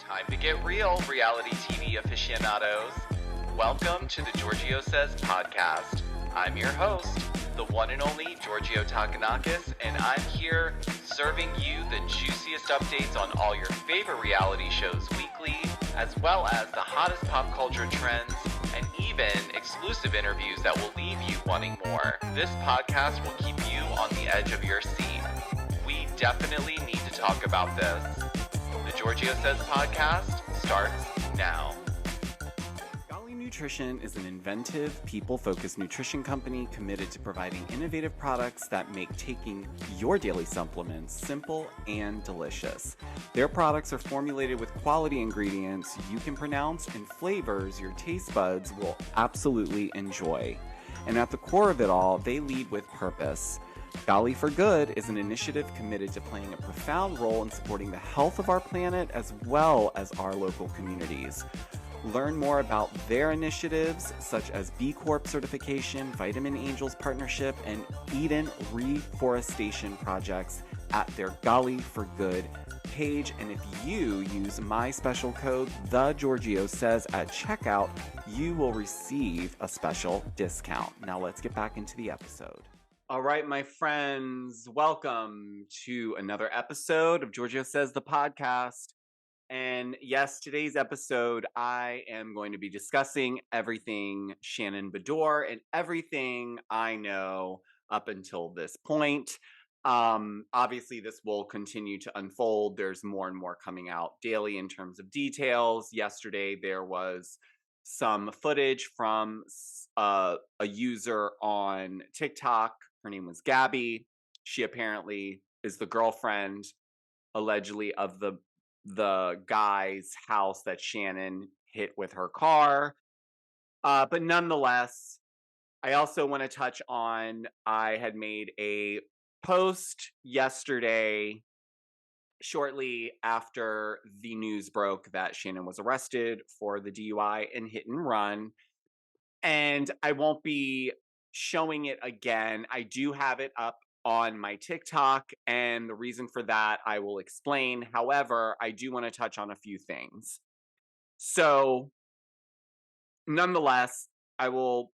Time to get real, reality TV aficionados. Welcome to the Georgio Says podcast. I'm your host, the one and only Georgio Takanakis, and I'm here serving you the juiciest updates on all your favorite reality shows weekly, as well as the hottest pop culture trends, and even exclusive interviews that will leave you wanting more. This podcast will keep you on the edge of your seat. We definitely need to talk about this. The Georgio Says podcast starts now. Golly Nutrition is an inventive, people-focused nutrition company committed to providing innovative products that make taking your daily supplements simple and delicious. Their products are formulated with quality ingredients you can pronounce and flavors your taste buds will absolutely enjoy. And at the core of it all, they lead with purpose. Golly for Good is an initiative committed to playing a profound role in supporting the health of our planet as well as our local communities. Learn more about their initiatives such as B Corp certification, Vitamin Angels partnership, and Eden reforestation projects at their Golly for Good page. And if you use my special code, The Georgio Says, at checkout, you will receive a special discount. Now let's get back into the episode. All right, my friends, welcome to another episode of Georgio Says the podcast. And yes, today's episode, I am going to be discussing everything Shannon Beador and everything I know up until this point. Obviously, this will continue to unfold. There's more and more coming out daily in terms of details. Yesterday, there was some footage from a user on TikTok. Her name was Gabby. She apparently is the girlfriend, allegedly, of the guy's house that Shannon hit with her car. But nonetheless, I also want to touch on, I had made a post yesterday shortly after the news broke that Shannon was arrested for the DUI and hit and run. And I won't be showing it again. I do have it up on my TikTok, and the reason for that I will explain. However, I do want to touch on a few things. So, nonetheless, I will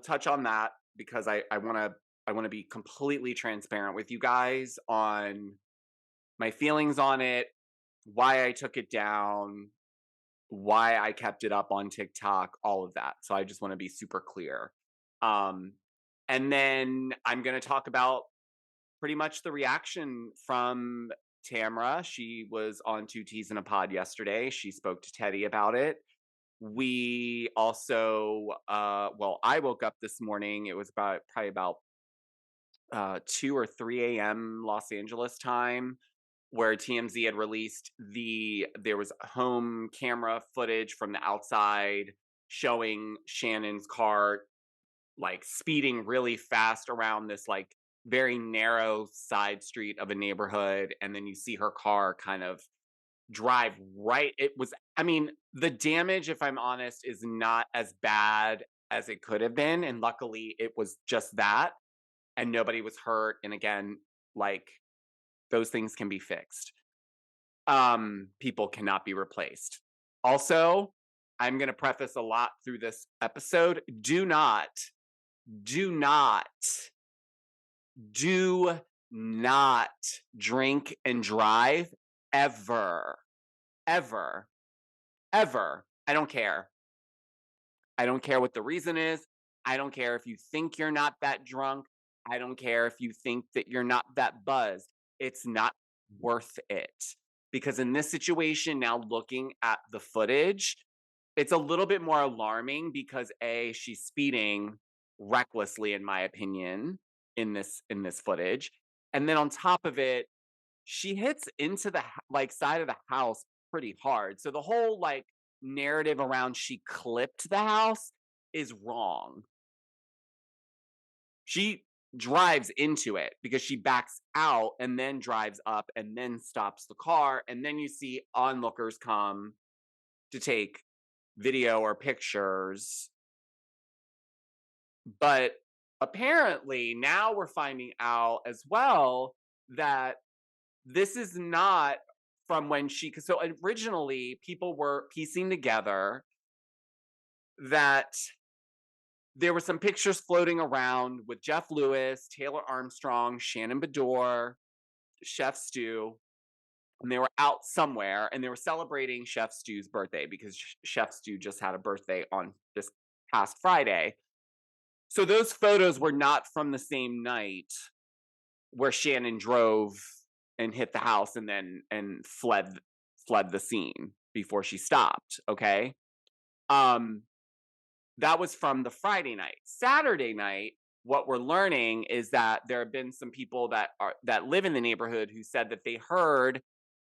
touch on that because I want to be completely transparent with you guys on my feelings on it, why I took it down, why I kept it up on TikTok, all of that. So I just want to be super clear. And then I'm going to talk about pretty much the reaction from Tamra. She was on Two Teas in a Pod yesterday. She spoke to Teddy about it. We also, I woke up this morning. It was probably about 2 or 3 a.m. Los Angeles time, where TMZ had released there was home camera footage from the outside showing Shannon's car like speeding really fast around this like very narrow side street of a neighborhood, and then you see her car kind of drive right. The damage, if I'm honest, is not as bad as it could have been, and luckily it was just that and nobody was hurt. And again, like, those things can be fixed. People cannot be replaced. Also, I'm going to preface a lot through this episode. Do not drink and drive ever. I don't care. I don't care what the reason is. I don't care if you think you're not that drunk. I don't care if you think that you're not that buzzed. It's not worth it. Because in this situation, now looking at the footage, it's a little bit more alarming because A, she's speeding recklessly, in my opinion, in this footage. And then on top of it, she hits into the side of the house pretty hard. So the whole narrative around she clipped the house is wrong. She drives into it because she backs out and then drives up and then stops the car. And then you see onlookers come to take video or pictures. But apparently now we're finding out as well that this is not from when so originally people were piecing together that there were some pictures floating around with Jeff Lewis, Taylor Armstrong, Shannon Beador, Chef Stu, and they were out somewhere and they were celebrating Chef Stu's birthday because Chef Stu just had a birthday on this past Friday. So those photos were not from the same night where Shannon drove and hit the house and then fled the scene before she stopped. Okay. That was from the Friday night. Saturday night, what we're learning is that there have been some people that live in the neighborhood who said that they heard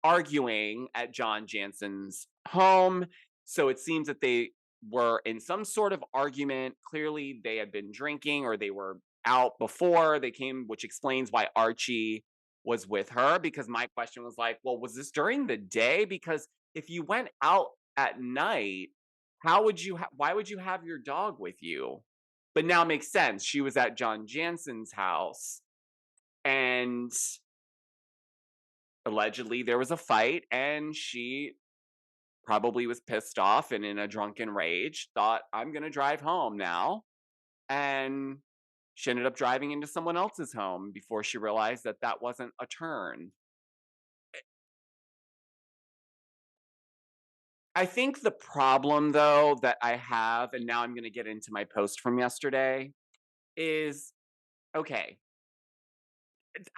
arguing at John Jansen's home. So it seems that they were in some sort of argument. Clearly, they had been drinking or they were out before they came, which explains why Archie was with her. Because my question was like, well, was this during the day? Because if you went out at night, why would you have your dog with you? But now it makes sense. She was at John Jansen's house and allegedly there was a fight and she probably was pissed off and in a drunken rage thought, I'm going to drive home now. And she ended up driving into someone else's home before she realized that that wasn't a turn. I think the problem, though, that I have, and now I'm going to get into my post from yesterday, is okay.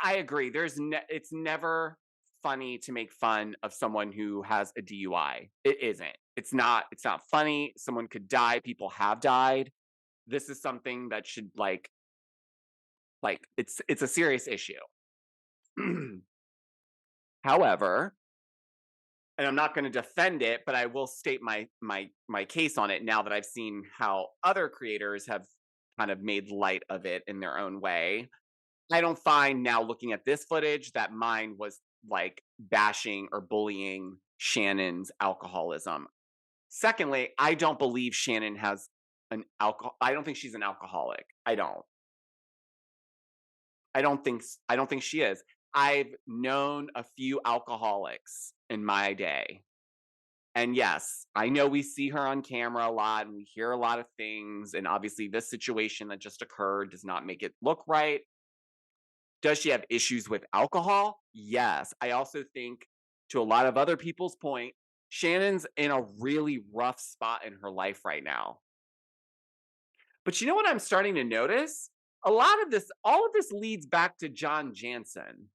I agree. It's never funny to make fun of someone who has a DUI. It isn't. It's not funny. Someone could die. People have died. This is something that should like it's a serious issue. However, and I'm not going to defend it, but I will state my case on it now that I've seen how other creators have kind of made light of it in their own way. I don't find now looking at this footage that mine was like bashing or bullying Shannon's alcoholism. Secondly, I don't believe Shannon has I don't think she's an alcoholic. I don't think she is. I've known a few alcoholics in my day. And yes, I know we see her on camera a lot and we hear a lot of things. And obviously, this situation that just occurred does not make it look right. Does she have issues with alcohol? Yes. I also think, to a lot of other people's point, Shannon's in a really rough spot in her life right now. But you know what I'm starting to notice? All of this leads back to John Jansen.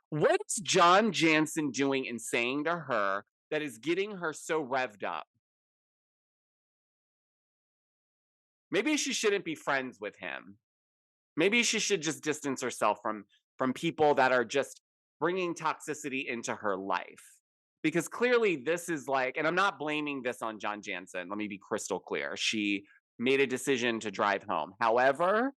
What is John Jansen doing and saying to her that is getting her so revved up? Maybe she shouldn't be friends with him. Maybe she should just distance herself from people that are just bringing toxicity into her life. Because clearly this is like, and I'm not blaming this on John Jansen. Let me be crystal clear. She made a decision to drive home. However,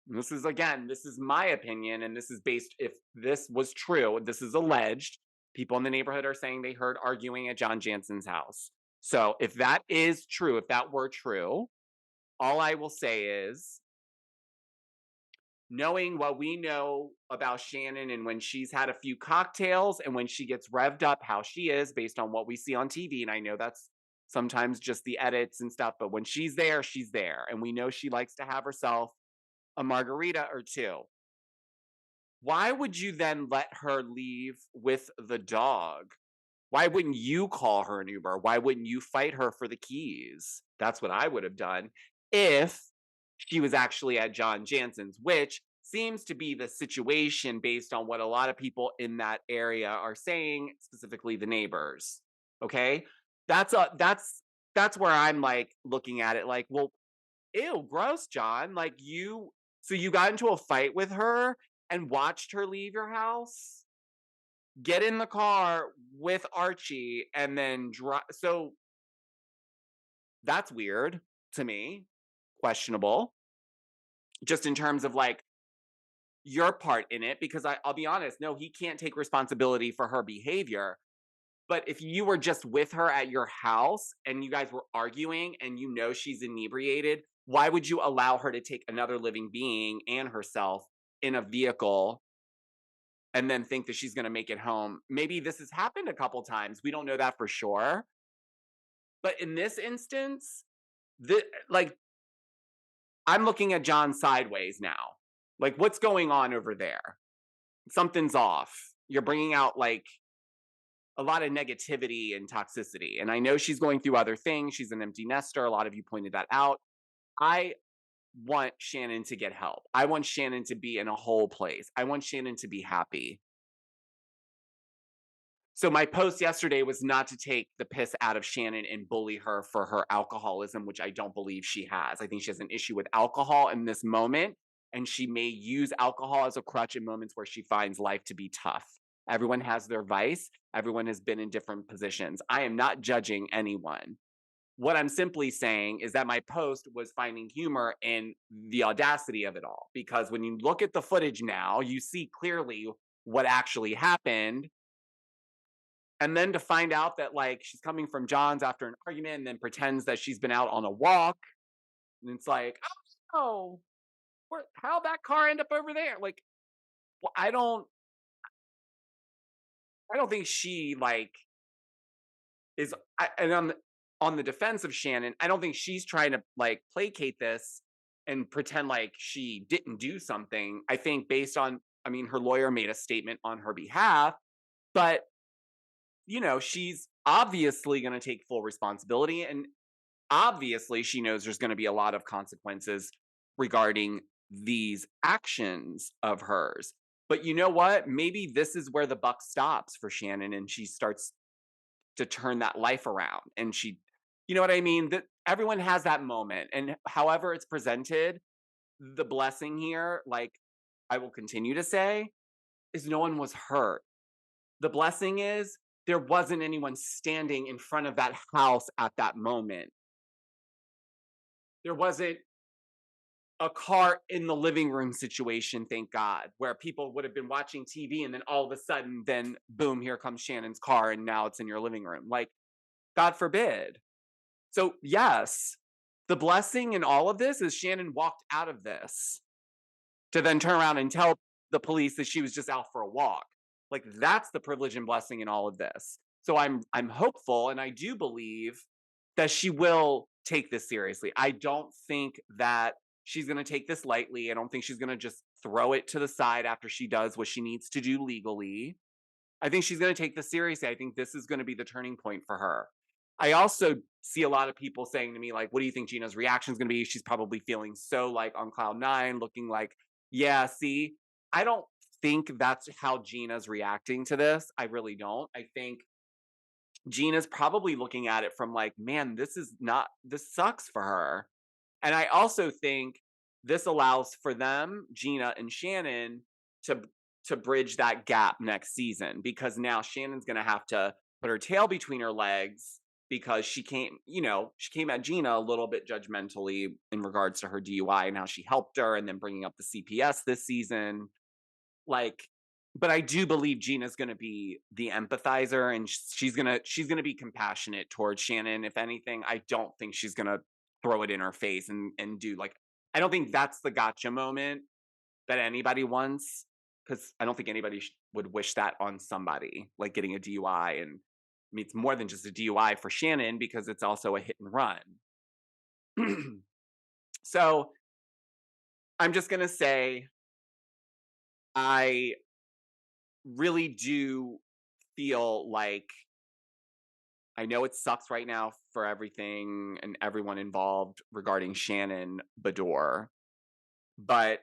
this is my opinion, and this is based, if this was true, this is alleged. People in the neighborhood are saying they heard arguing at John Jansen's house. So if that is true, if that were true, all I will say is, knowing what we know about Shannon and when she's had a few cocktails and when she gets revved up, how she is based on what we see on TV. And I know that's sometimes just the edits and stuff, but when she's there, she's there. And we know she likes to have herself a margarita or two. Why would you then let her leave with the dog? Why wouldn't you call her an Uber? Why wouldn't you fight her for the keys? That's what I would have done if she was actually at John Jansen's, which seems to be the situation based on what a lot of people in that area are saying, specifically the neighbors. Okay? That's where I'm like looking at it like, well, ew, gross, John. Like so you got into a fight with her and watched her leave your house? Get in the car with Archie and then drive. So that's weird to me. Questionable. Just in terms of like your part in it, because I'll be honest, no, he can't take responsibility for her behavior. But if you were just with her at your house and you guys were arguing and you know she's inebriated, why would you allow her to take another living being and herself in a vehicle and then think that she's going to make it home. Maybe this has happened a couple times. We don't know that for sure. But in this instance, like, I'm looking at John sideways now. Like, what's going on over there? Something's off. You're bringing out like a lot of negativity and toxicity. And I know she's going through other things. She's an empty nester. A lot of you pointed that out. I want Shannon to get help. I want Shannon to be in a whole place. I want Shannon to be happy. So my post yesterday was not to take the piss out of Shannon and bully her for her alcoholism, which I don't believe she has. I think she has an issue with alcohol in this moment, and she may use alcohol as a crutch in moments where she finds life to be tough. Everyone has their vice. Everyone has been in different positions. I am not judging anyone. What I'm simply saying is that my post was finding humor in the audacity of it all. Because when you look at the footage now, you see clearly what actually happened. And then to find out that like she's coming from John's after an argument and then pretends that she's been out on a walk. And it's like, oh, how'd that car end up over there? Like, well, I don't think she like and on the defense of Shannon, I don't think she's trying to like placate this and pretend like she didn't do something. I think based on, I mean, her lawyer made a statement on her behalf, but you know, she's obviously going to take full responsibility. And obviously, she knows there's going to be a lot of consequences regarding these actions of hers. But you know what? Maybe this is where the buck stops for Shannon and she starts to turn that life around. And she, you know what I mean? That everyone has that moment. And however it's presented, the blessing here, like I will continue to say, is no one was hurt. The blessing is there wasn't anyone standing in front of that house at that moment. There wasn't a car in the living room situation, thank God, where people would have been watching TV and then all of a sudden, then boom, here comes Shannon's car and now it's in your living room. Like, God forbid. So, yes, the blessing in all of this is Shannon walked out of this to then turn around and tell the police that she was just out for a walk. Like, that's the privilege and blessing in all of this. So I'm hopeful, and I do believe that she will take this seriously. I don't think that she's going to take this lightly. I don't think she's going to just throw it to the side after she does what she needs to do legally. I think she's going to take this seriously. I think this is going to be the turning point for her. I also see a lot of people saying to me, like, what do you think Gina's reaction is going to be? She's probably feeling so like on cloud nine, looking like, yeah, see, I don't think that's how Gina's reacting to this. I really don't. I think Gina's probably looking at it from like, man, this sucks for her. And I also think this allows for them, Gina and Shannon, to bridge that gap next season, because now Shannon's going to have to put her tail between her legs because she came at Gina a little bit judgmentally in regards to her DUI and how she helped her, and then bringing up the CPS this season. Like, but I do believe Gina's going to be the empathizer, and she's going to be compassionate towards Shannon. If anything, I don't think she's going to throw it in her face and do like, I don't think that's the gotcha moment that anybody wants, because I don't think anybody would wish that on somebody, like getting a DUI. And I mean, it's more than just a DUI for Shannon because it's also a hit and run. So I'm just going to say, I really do feel like, I know it sucks right now for everything and everyone involved regarding Shannon Beador, but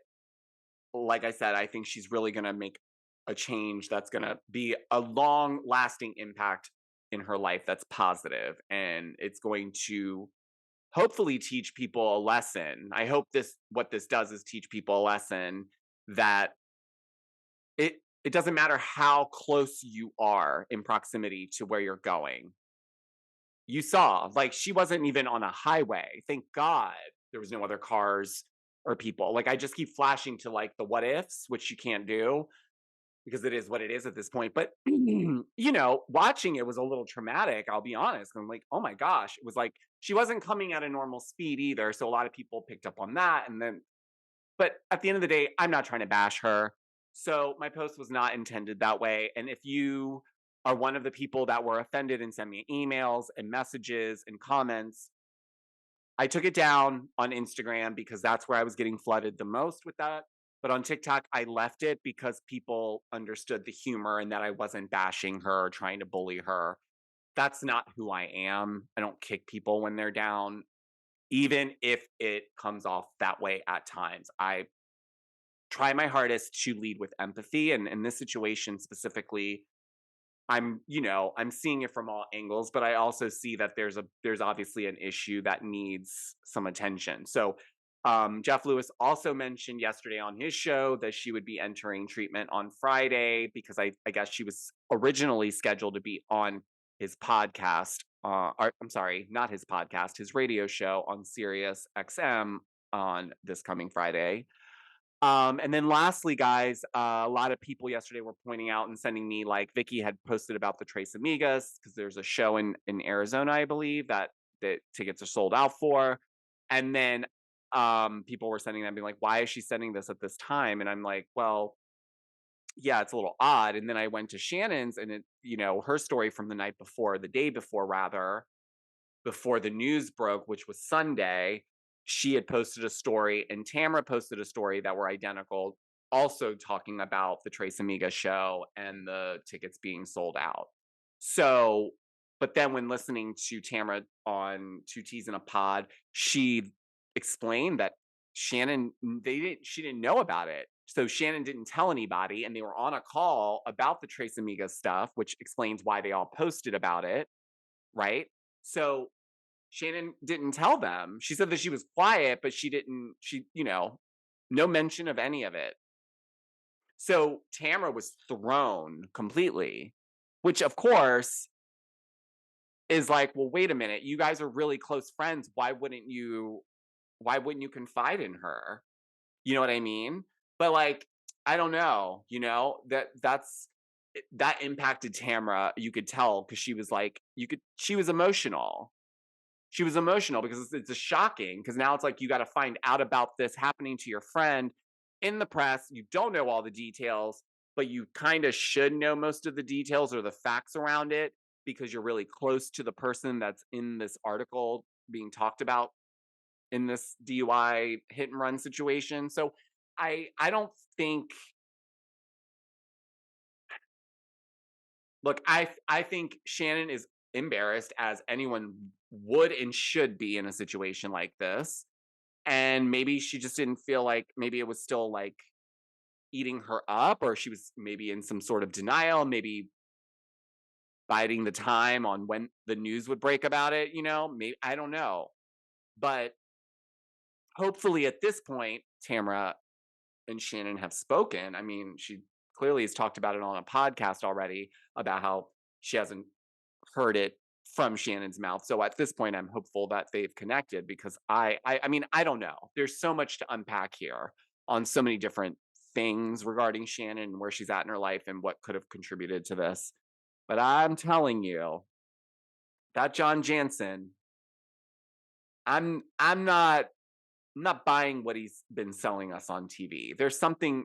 like I said, I think she's really going to make a change that's going to be a long lasting impact in her life that's positive, and it's going to hopefully teach people a lesson. I hope what this does is teach people a lesson that it doesn't matter how close you are in proximity to where you're going. You saw, like, she wasn't even on a highway. Thank God there was no other cars or people. Like, I just keep flashing to like the what ifs, which you can't do because it is what it is at this point. But you know, watching it was a little traumatic, I'll be honest. I'm like, oh my gosh, it was like she wasn't coming at a normal speed either. So a lot of people picked up on that. And then, but at the end of the day, I'm not trying to bash her. So my post was not intended that way. And if you are one of the people that were offended and sent me emails and messages and comments, I took it down on Instagram because that's where I was getting flooded the most with that. But on TikTok, I left it because people understood the humor and that I wasn't bashing her or trying to bully her. That's not who I am. I don't kick people when they're down, even if it comes off that way at times. I try my hardest to lead with empathy. And in this situation specifically, I'm seeing it from all angles, but I also see that there's obviously an issue that needs some attention. So Jeff Lewis also mentioned yesterday on his show that she would be entering treatment on Friday because I guess she was originally scheduled to be on his podcast. I'm sorry, not his podcast, his radio show on Sirius XM on this coming Friday. And then lastly, guys, a lot of people yesterday were pointing out and sending me, like, Vicky had posted about the Tres Amigas because there's a show in Arizona, I believe, that tickets are sold out for. And then people were sending them being like, why is she sending this at this time? And I'm like, well, yeah, it's a little odd. And then I went to Shannon's and her story from the night before, the day before rather, before the news broke, which was Sunday. She had posted a story and Tamara posted a story that were identical, also talking about the Tres Amigas show and the tickets being sold out. So, but then when listening to Tamara on Two Teas in a Pod, she explained that she didn't know about it. So Shannon didn't tell anybody, and they were on a call about the Tres Amigas stuff, which explains why they all posted about it, right? So Shannon didn't tell them. She said that she was quiet, but no mention of any of it. So Tamara was thrown completely, which of course is like, well, wait a minute. You guys are really close friends. Why wouldn't you confide in her? You know what I mean? But like, I don't know, that impacted Tamara. You could tell because she was like, she was emotional. She was emotional because it's shocking because now it's like you got to find out about this happening to your friend in the press. You don't know all the details, but you kind of should know most of the details or the facts around it because you're really close to the person that's in this article being talked about in this DUI hit and run situation. So I don't think. Look, I think Shannon is embarrassed as anyone would and should be in a situation like this. And maybe she just didn't feel like maybe it was still like eating her up, or she was maybe in some sort of denial, maybe biding the time on when the news would break about it, maybe, I don't know. But hopefully at this point, Tamara and Shannon have spoken. I mean, she clearly has talked about it on a podcast already about how she hasn't heard it from Shannon's mouth. So at this point, I'm hopeful that they've connected because I mean, I don't know. There's so much to unpack here on so many different things regarding Shannon and where she's at in her life and what could have contributed to this. But I'm telling you, that John Jansen, I'm not buying what he's been selling us on TV. There's something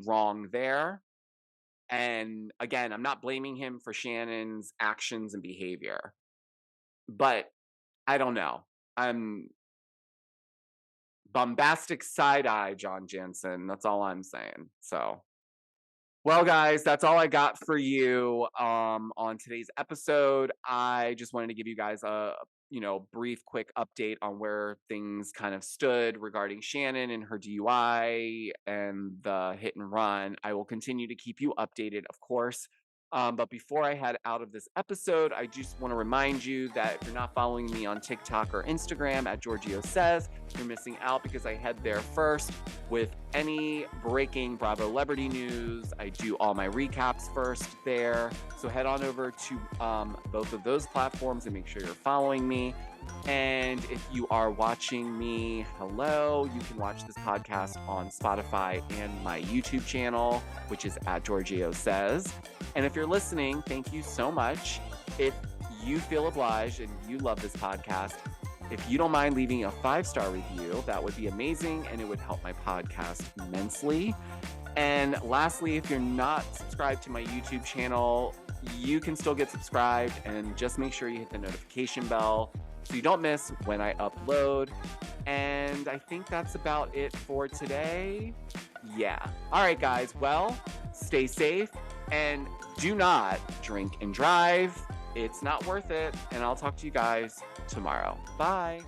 wrong there. And again, I'm not blaming him for Shannon's actions and behavior. But I don't know. I'm bombastic side eye John Jansen. That's all I'm saying. So, well, guys, that's all I got for you on today's episode. I just wanted to give you guys a brief, quick update on where things kind of stood regarding Shannon and her DUI and the hit and run. I will continue to keep you updated, of course. But before I head out of this episode, I just want to remind you that if you're not following me on TikTok or Instagram at Georgio Says, you're missing out because I head there first with any breaking Bravo Celebrity news. I do all my recaps first there. So head on over to both of those platforms and make sure you're following me. And if you are watching me, hello, you can watch this podcast on Spotify and my YouTube channel, which is at Georgio Says. And if you're listening, thank you so much. If you feel obliged and you love this podcast, if you don't mind leaving a 5-star review, that would be amazing and it would help my podcast immensely. And lastly, if you're not subscribed to my YouTube channel, you can still get subscribed, and just make sure you hit the notification bell so you don't miss when I upload. And I think that's about it for today. Yeah. All right, guys. Well, stay safe and do not drink and drive. It's not worth it. And I'll talk to you guys tomorrow. Bye.